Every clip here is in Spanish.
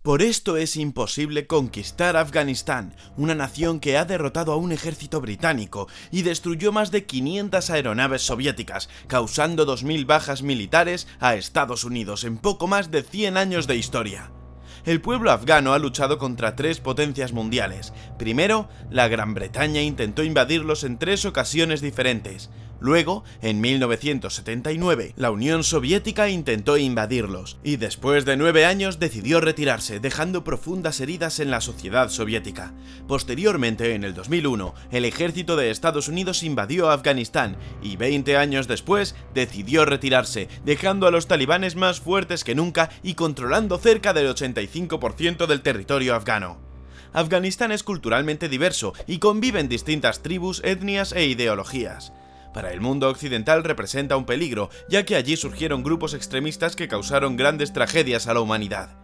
Por esto es imposible conquistar Afganistán, una nación que ha derrotado a un ejército británico y destruyó más de 500 aeronaves soviéticas, causando 2000 bajas militares a Estados Unidos en poco más de 100 años de historia. El pueblo afgano ha luchado contra 3 potencias mundiales. Primero, la Gran Bretaña intentó invadirlos en 3 ocasiones diferentes. Luego, en 1979, la Unión Soviética intentó invadirlos, y después de 9 años decidió retirarse, dejando profundas heridas en la sociedad soviética. Posteriormente, en el 2001, el ejército de Estados Unidos invadió Afganistán, y 20 años después decidió retirarse, dejando a los talibanes más fuertes que nunca y controlando cerca del 85% del territorio afgano. Afganistán es culturalmente diverso y conviven distintas tribus, etnias e ideologías. Para el mundo occidental representa un peligro, ya que allí surgieron grupos extremistas que causaron grandes tragedias a la humanidad.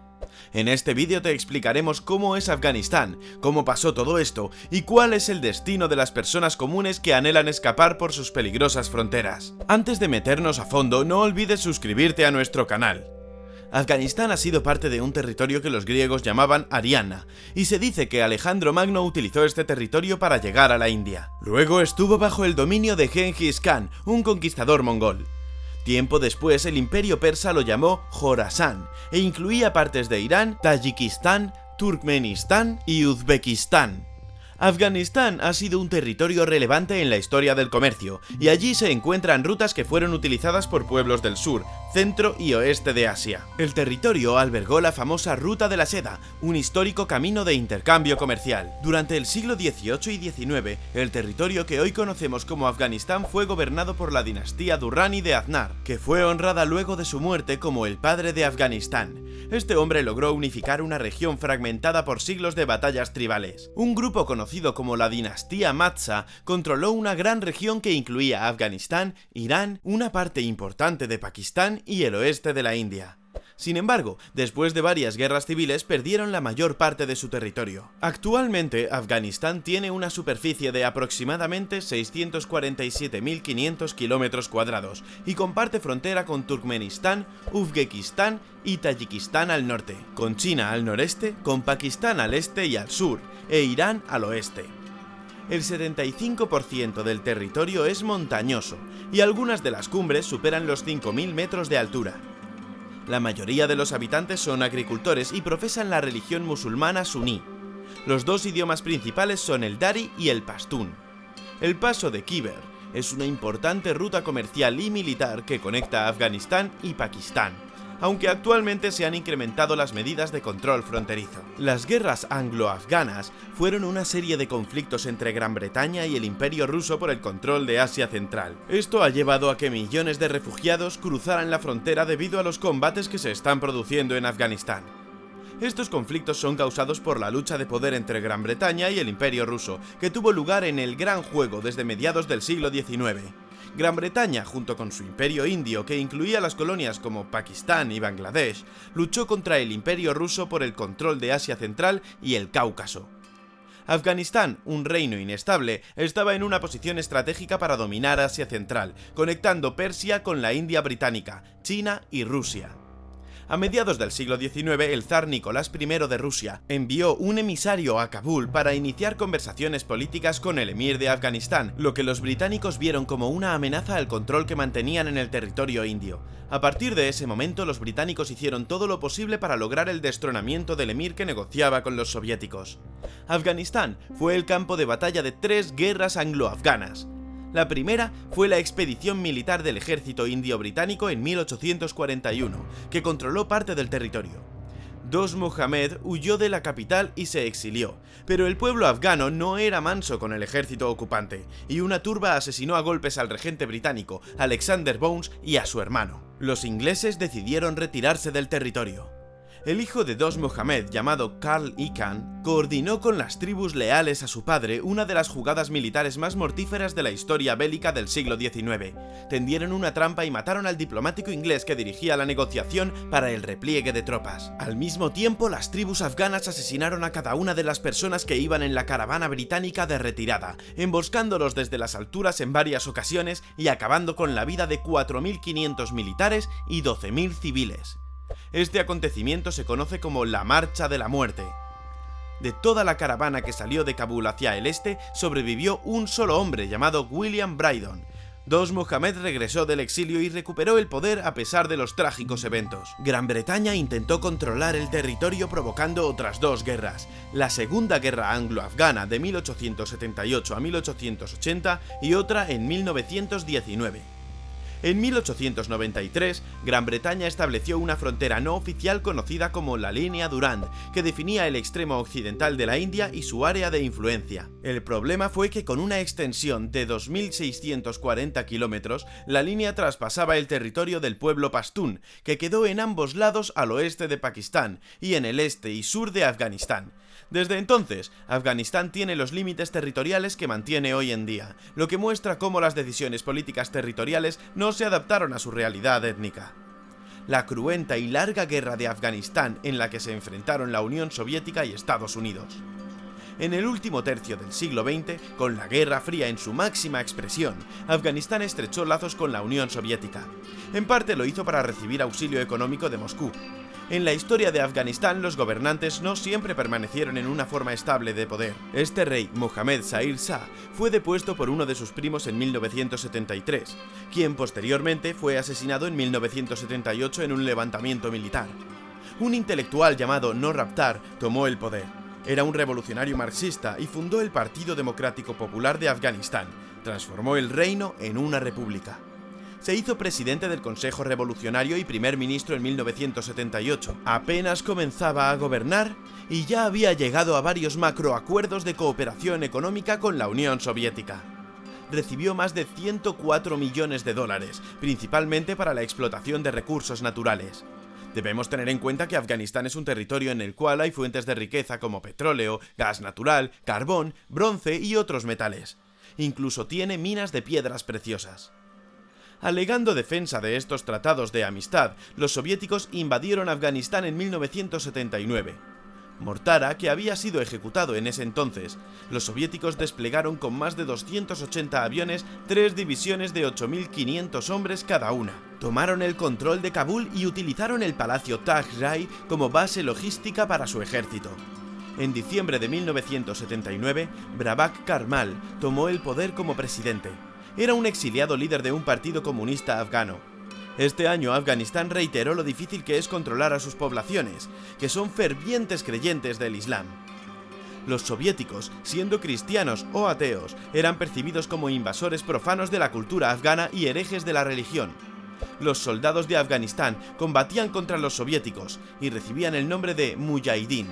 En este vídeo te explicaremos cómo es Afganistán, cómo pasó todo esto y cuál es el destino de las personas comunes que anhelan escapar por sus peligrosas fronteras. Antes de meternos a fondo, no olvides suscribirte a nuestro canal. Afganistán ha sido parte de un territorio que los griegos llamaban Ariana, y se dice que Alejandro Magno utilizó este territorio para llegar a la India. Luego estuvo bajo el dominio de Gengis Khan, un conquistador mongol. Tiempo después el imperio persa lo llamó Jorasán, e incluía partes de Irán, Tayikistán, Turkmenistán y Uzbekistán. Afganistán ha sido un territorio relevante en la historia del comercio, y allí se encuentran rutas que fueron utilizadas por pueblos del sur, centro y oeste de Asia. El territorio albergó la famosa Ruta de la Seda, un histórico camino de intercambio comercial. Durante el siglo XVIII y XIX, el territorio que hoy conocemos como Afganistán fue gobernado por la dinastía Durrani de Aznar, que fue honrada luego de su muerte como el padre de Afganistán. Este hombre logró unificar una región fragmentada por siglos de batallas tribales. Un grupo conocido como la dinastía Mazza controló una gran región que incluía Afganistán, Irán, una parte importante de Pakistán y el oeste de la India. Sin embargo, después de varias guerras civiles perdieron la mayor parte de su territorio. Actualmente, Afganistán tiene una superficie de aproximadamente 647.500 kilómetros cuadrados y comparte frontera con Turkmenistán, Uzbekistán y Tayikistán al norte, con China al noreste, con Pakistán al este y al sur, e Irán al oeste. El 75% del territorio es montañoso, y algunas de las cumbres superan los 5.000 metros de altura. La mayoría de los habitantes son agricultores y profesan la religión musulmana suní. Los 2 idiomas principales son el dari y el pastún. El paso de Khyber es una importante ruta comercial y militar que conecta a Afganistán y Pakistán, aunque actualmente se han incrementado las medidas de control fronterizo. Las guerras anglo-afganas fueron una serie de conflictos entre Gran Bretaña y el Imperio ruso por el control de Asia Central. Esto ha llevado a que millones de refugiados cruzaran la frontera debido a los combates que se están produciendo en Afganistán. Estos conflictos son causados por la lucha de poder entre Gran Bretaña y el Imperio ruso, que tuvo lugar en el Gran Juego desde mediados del siglo XIX. Gran Bretaña, junto con su imperio indio, que incluía las colonias como Pakistán y Bangladesh, luchó contra el imperio ruso por el control de Asia Central y el Cáucaso. Afganistán, un reino inestable, estaba en una posición estratégica para dominar Asia Central, conectando Persia con la India británica, China y Rusia. A mediados del siglo XIX, el zar Nicolás I de Rusia envió un emisario a Kabul para iniciar conversaciones políticas con el emir de Afganistán, lo que los británicos vieron como una amenaza al control que mantenían en el territorio indio. A partir de ese momento, los británicos hicieron todo lo posible para lograr el destronamiento del emir que negociaba con los soviéticos. Afganistán fue el campo de batalla de 3 guerras anglo-afganas. La primera fue la expedición militar del ejército indio británico en 1841, que controló parte del territorio. Dost Muhammad huyó de la capital y se exilió, pero el pueblo afgano no era manso con el ejército ocupante, y una turba asesinó a golpes al regente británico, Alexander Bones, y a su hermano. Los ingleses decidieron retirarse del territorio. El hijo de Dost Muhammad, llamado Karl I Khan, coordinó con las tribus leales a su padre una de las jugadas militares más mortíferas de la historia bélica del siglo XIX. Tendieron una trampa y mataron al diplomático inglés que dirigía la negociación para el repliegue de tropas. Al mismo tiempo, las tribus afganas asesinaron a cada una de las personas que iban en la caravana británica de retirada, emboscándolos desde las alturas en varias ocasiones y acabando con la vida de 4.500 militares y 12.000 civiles. Este acontecimiento se conoce como la Marcha de la Muerte. De toda la caravana que salió de Kabul hacia el este, sobrevivió un solo hombre llamado William Brydon. Mohammed regresó del exilio y recuperó el poder a pesar de los trágicos eventos. Gran Bretaña intentó controlar el territorio provocando otras dos guerras, la Segunda Guerra Anglo-Afgana de 1878 a 1880 y otra en 1919. En 1893, Gran Bretaña estableció una frontera no oficial conocida como la Línea Durand, que definía el extremo occidental de la India y su área de influencia. El problema fue que con una extensión de 2.640 kilómetros, la línea traspasaba el territorio del pueblo pastún, que quedó en ambos lados al oeste de Pakistán y en el este y sur de Afganistán. Desde entonces, Afganistán tiene los límites territoriales que mantiene hoy en día, lo que muestra cómo las decisiones políticas territoriales no se adaptaron a su realidad étnica. La cruenta y larga guerra de Afganistán en la que se enfrentaron la Unión Soviética y Estados Unidos. En el último tercio del siglo XX, con la Guerra Fría en su máxima expresión, Afganistán estrechó lazos con la Unión Soviética. En parte lo hizo para recibir auxilio económico de Moscú. En la historia de Afganistán, los gobernantes no siempre permanecieron en una forma estable de poder. Este rey, Mohammed Zahir Shah, fue depuesto por uno de sus primos en 1973, quien posteriormente fue asesinado en 1978 en un levantamiento militar. Un intelectual llamado Noor Raftari tomó el poder. Era un revolucionario marxista y fundó el Partido Democrático Popular de Afganistán. Transformó el reino en una república. Se hizo presidente del Consejo Revolucionario y primer ministro en 1978. Apenas comenzaba a gobernar y ya había llegado a varios macroacuerdos de cooperación económica con la Unión Soviética. Recibió más de 104 millones de dólares, principalmente para la explotación de recursos naturales. Debemos tener en cuenta que Afganistán es un territorio en el cual hay fuentes de riqueza como petróleo, gas natural, carbón, bronce y otros metales. Incluso tiene minas de piedras preciosas. Alegando defensa de estos tratados de amistad, los soviéticos invadieron Afganistán en 1979. Mortara, que había sido ejecutado en ese entonces, los soviéticos desplegaron con más de 280 aviones 3 divisiones de 8.500 hombres cada una. Tomaron el control de Kabul y utilizaron el Palacio Taj Rai como base logística para su ejército. En diciembre de 1979, Babak Karmal tomó el poder como presidente. Era un exiliado líder de un partido comunista afgano. Este año Afganistán reiteró lo difícil que es controlar a sus poblaciones, que son fervientes creyentes del Islam. Los soviéticos, siendo cristianos o ateos, eran percibidos como invasores profanos de la cultura afgana y herejes de la religión. Los soldados de Afganistán combatían contra los soviéticos y recibían el nombre de mujahidín,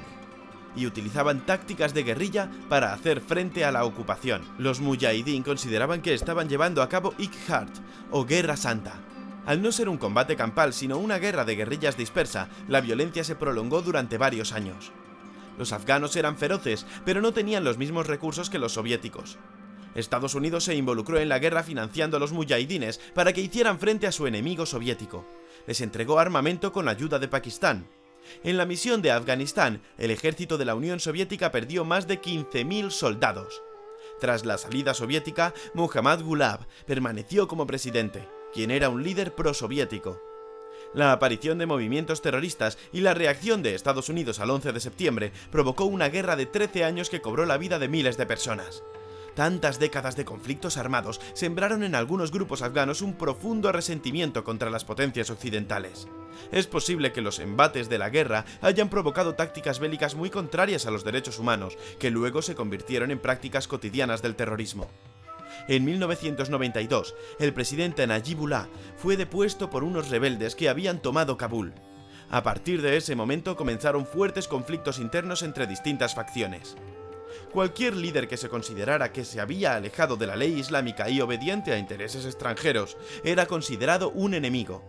y utilizaban tácticas de guerrilla para hacer frente a la ocupación. Los mujahidín consideraban que estaban llevando a cabo Ikhard, o Guerra Santa. Al no ser un combate campal sino una guerra de guerrillas dispersa, la violencia se prolongó durante varios años. Los afganos eran feroces, pero no tenían los mismos recursos que los soviéticos. Estados Unidos se involucró en la guerra financiando a los mujahidines para que hicieran frente a su enemigo soviético. Les entregó armamento con ayuda de Pakistán. En la misión de Afganistán, el ejército de la Unión Soviética perdió más de 15.000 soldados. Tras la salida soviética, Muhammad Gulab permaneció como presidente, quien era un líder prosoviético. La aparición de movimientos terroristas y la reacción de Estados Unidos al 11 de septiembre provocó una guerra de 13 años que cobró la vida de miles de personas. Tantas décadas de conflictos armados sembraron en algunos grupos afganos un profundo resentimiento contra las potencias occidentales. Es posible que los embates de la guerra hayan provocado tácticas bélicas muy contrarias a los derechos humanos, que luego se convirtieron en prácticas cotidianas del terrorismo. En 1992, el presidente Najibullah fue depuesto por unos rebeldes que habían tomado Kabul. A partir de ese momento comenzaron fuertes conflictos internos entre distintas facciones. Cualquier líder que se considerara que se había alejado de la ley islámica y obediente a intereses extranjeros era considerado un enemigo.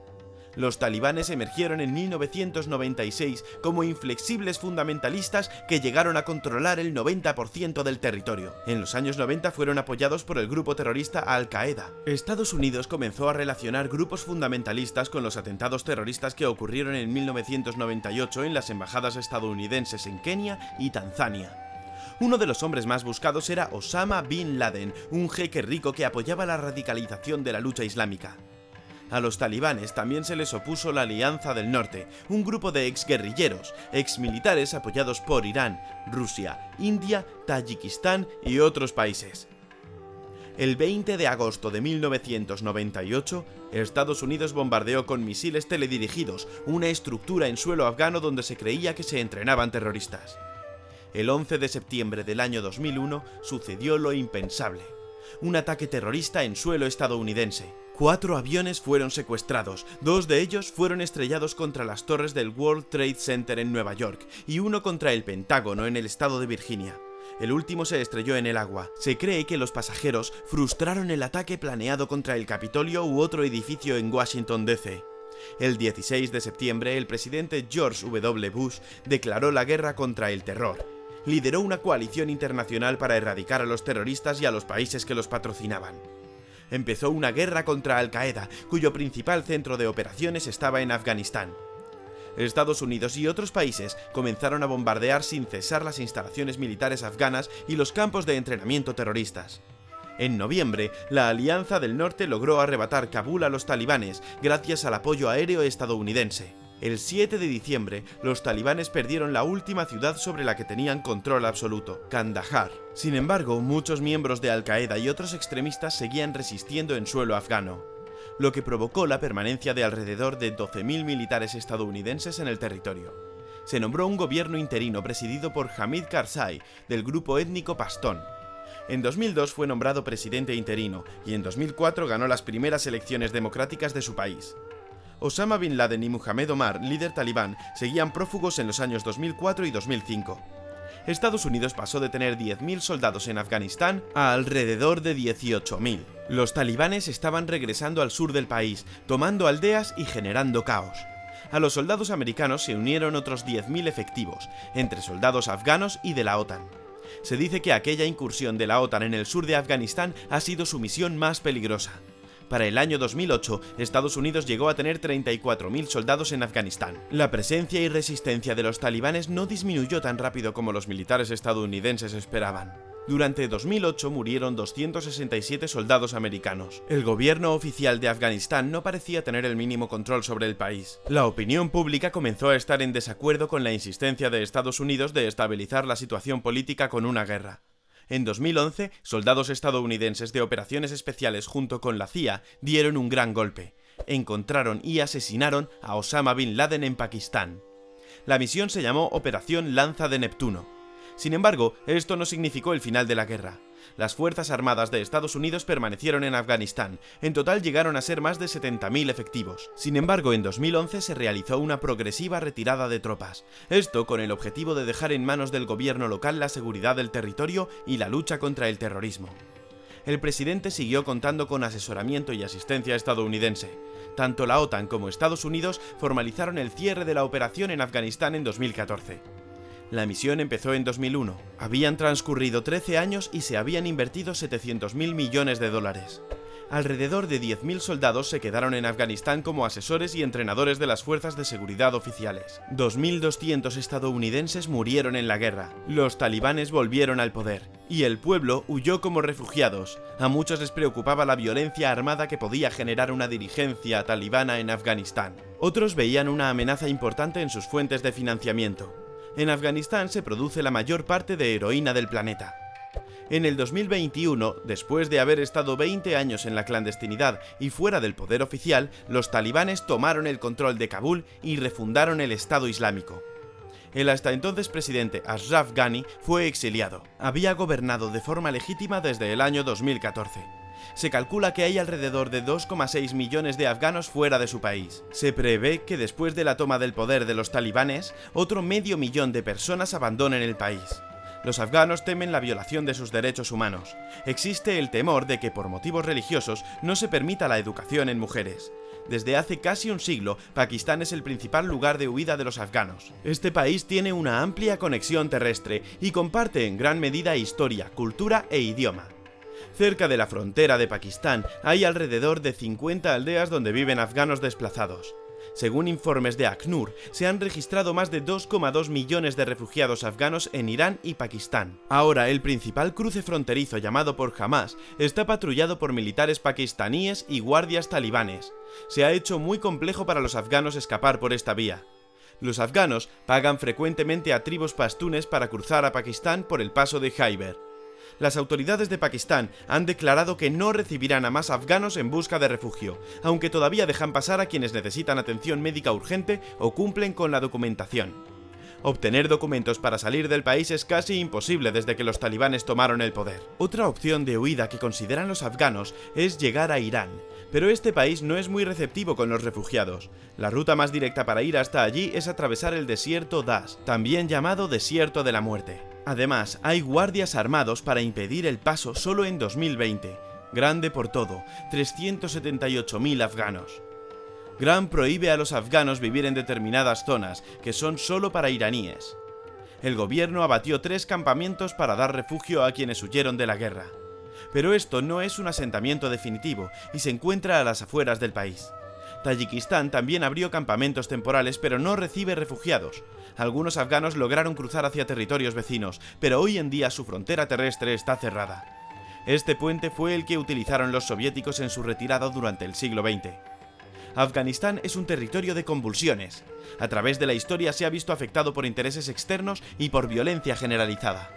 Los talibanes emergieron en 1996 como inflexibles fundamentalistas que llegaron a controlar el 90% del territorio. En los años 90 fueron apoyados por el grupo terrorista Al-Qaeda. Estados Unidos comenzó a relacionar grupos fundamentalistas con los atentados terroristas que ocurrieron en 1998 en las embajadas estadounidenses en Kenia y Tanzania. Uno de los hombres más buscados era Osama Bin Laden, un jeque rico que apoyaba la radicalización de la lucha islámica. A los talibanes también se les opuso la Alianza del Norte, un grupo de exguerrilleros, exmilitares apoyados por Irán, Rusia, India, Tayikistán y otros países. El 20 de agosto de 1998, Estados Unidos bombardeó con misiles teledirigidos una estructura en suelo afgano donde se creía que se entrenaban terroristas. El 11 de septiembre del año 2001 sucedió lo impensable: un ataque terrorista en suelo estadounidense. 4 aviones fueron secuestrados, 2 de ellos fueron estrellados contra las torres del World Trade Center en Nueva York y uno contra el Pentágono en el estado de Virginia. El último se estrelló en el agua. Se cree que los pasajeros frustraron el ataque planeado contra el Capitolio u otro edificio en Washington, D.C. El 16 de septiembre, el presidente George W. Bush declaró la guerra contra el terror. Lideró una coalición internacional para erradicar a los terroristas y a los países que los patrocinaban. Empezó una guerra contra Al-Qaeda, cuyo principal centro de operaciones estaba en Afganistán. Estados Unidos y otros países comenzaron a bombardear sin cesar las instalaciones militares afganas y los campos de entrenamiento terroristas. En noviembre, la Alianza del Norte logró arrebatar Kabul a los talibanes gracias al apoyo aéreo estadounidense. El 7 de diciembre, los talibanes perdieron la última ciudad sobre la que tenían control absoluto, Kandahar. Sin embargo, muchos miembros de Al-Qaeda y otros extremistas seguían resistiendo en suelo afgano, lo que provocó la permanencia de alrededor de 12.000 militares estadounidenses en el territorio. Se nombró un gobierno interino presidido por Hamid Karzai, del grupo étnico pastón. En 2002 fue nombrado presidente interino y en 2004 ganó las primeras elecciones democráticas de su país. Osama Bin Laden y Muhammad Omar, líder talibán, seguían prófugos en los años 2004 y 2005. Estados Unidos pasó de tener 10.000 soldados en Afganistán a alrededor de 18.000. Los talibanes estaban regresando al sur del país, tomando aldeas y generando caos. A los soldados americanos se unieron otros 10.000 efectivos, entre soldados afganos y de la OTAN. Se dice que aquella incursión de la OTAN en el sur de Afganistán ha sido su misión más peligrosa. Para el año 2008, Estados Unidos llegó a tener 34.000 soldados en Afganistán. La presencia y resistencia de los talibanes no disminuyó tan rápido como los militares estadounidenses esperaban. Durante 2008 murieron 267 soldados americanos. El gobierno oficial de Afganistán no parecía tener el mínimo control sobre el país. La opinión pública comenzó a estar en desacuerdo con la insistencia de Estados Unidos de estabilizar la situación política con una guerra. En 2011, soldados estadounidenses de operaciones especiales junto con la CIA dieron un gran golpe. Encontraron y asesinaron a Osama Bin Laden en Pakistán. La misión se llamó Operación Lanza de Neptuno. Sin embargo, esto no significó el final de la guerra. Las Fuerzas Armadas de Estados Unidos permanecieron en Afganistán. En total llegaron a ser más de 70.000 efectivos. Sin embargo, en 2011 se realizó una progresiva retirada de tropas. Esto con el objetivo de dejar en manos del gobierno local la seguridad del territorio y la lucha contra el terrorismo. El presidente siguió contando con asesoramiento y asistencia estadounidense. Tanto la OTAN como Estados Unidos formalizaron el cierre de la operación en Afganistán en 2014. La misión empezó en 2001. Habían transcurrido 13 años y se habían invertido 700.000 millones de dólares. Alrededor de 10.000 soldados se quedaron en Afganistán como asesores y entrenadores de las fuerzas de seguridad oficiales. 2.200 estadounidenses murieron en la guerra. Los talibanes volvieron al poder, y el pueblo huyó como refugiados. A muchos les preocupaba la violencia armada que podía generar una dirigencia talibana en Afganistán. Otros veían una amenaza importante en sus fuentes de financiamiento. En Afganistán se produce la mayor parte de heroína del planeta. En el 2021, después de haber estado 20 años en la clandestinidad y fuera del poder oficial, los talibanes tomaron el control de Kabul y refundaron el Estado Islámico. El hasta entonces presidente Ashraf Ghani fue exiliado. Había gobernado de forma legítima desde el año 2014. Se calcula que hay alrededor de 2,6 millones de afganos fuera de su país. Se prevé que después de la toma del poder de los talibanes, otro medio millón de personas abandonen el país. Los afganos temen la violación de sus derechos humanos. Existe el temor de que por motivos religiosos no se permita la educación en mujeres. Desde hace casi un siglo, Pakistán es el principal lugar de huida de los afganos. Este país tiene una amplia conexión terrestre y comparte en gran medida historia, cultura e idioma. Cerca de la frontera de Pakistán hay alrededor de 50 aldeas donde viven afganos desplazados. Según informes de ACNUR, se han registrado más de 2,2 millones de refugiados afganos en Irán y Pakistán. Ahora, el principal cruce fronterizo llamado por Hamas está patrullado por militares pakistaníes y guardias talibanes. Se ha hecho muy complejo para los afganos escapar por esta vía. Los afganos pagan frecuentemente a tribus pastunes para cruzar a Pakistán por el paso de Khyber. Las autoridades de Pakistán han declarado que no recibirán a más afganos en busca de refugio, aunque todavía dejan pasar a quienes necesitan atención médica urgente o cumplen con la documentación. Obtener documentos para salir del país es casi imposible desde que los talibanes tomaron el poder. Otra opción de huida que consideran los afganos es llegar a Irán, pero este país no es muy receptivo con los refugiados. La ruta más directa para ir hasta allí es atravesar el desierto Das, también llamado Desierto de la Muerte. Además, hay guardias armados para impedir el paso solo en 2020. Grande por todo, 378.000 afganos. Grant prohíbe a los afganos vivir en determinadas zonas, que son solo para iraníes. El gobierno abatió 3 campamentos para dar refugio a quienes huyeron de la guerra. Pero esto no es un asentamiento definitivo y se encuentra a las afueras del país. Tayikistán también abrió campamentos temporales, pero no recibe refugiados. Algunos afganos lograron cruzar hacia territorios vecinos, pero hoy en día su frontera terrestre está cerrada. Este puente fue el que utilizaron los soviéticos en su retirada durante el siglo XX. Afganistán es un territorio de convulsiones. A través de la historia se ha visto afectado por intereses externos y por violencia generalizada.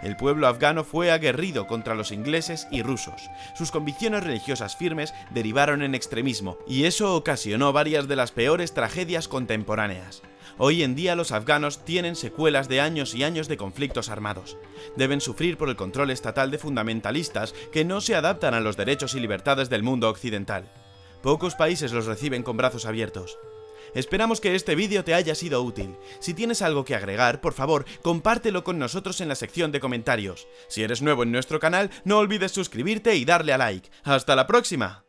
El pueblo afgano fue aguerrido contra los ingleses y rusos. Sus convicciones religiosas firmes derivaron en extremismo, y eso ocasionó varias de las peores tragedias contemporáneas. Hoy en día los afganos tienen secuelas de años y años de conflictos armados. Deben sufrir por el control estatal de fundamentalistas que no se adaptan a los derechos y libertades del mundo occidental. Pocos países los reciben con brazos abiertos. Esperamos que este vídeo te haya sido útil. Si tienes algo que agregar, por favor, compártelo con nosotros en la sección de comentarios. Si eres nuevo en nuestro canal, no olvides suscribirte y darle a like. ¡Hasta la próxima!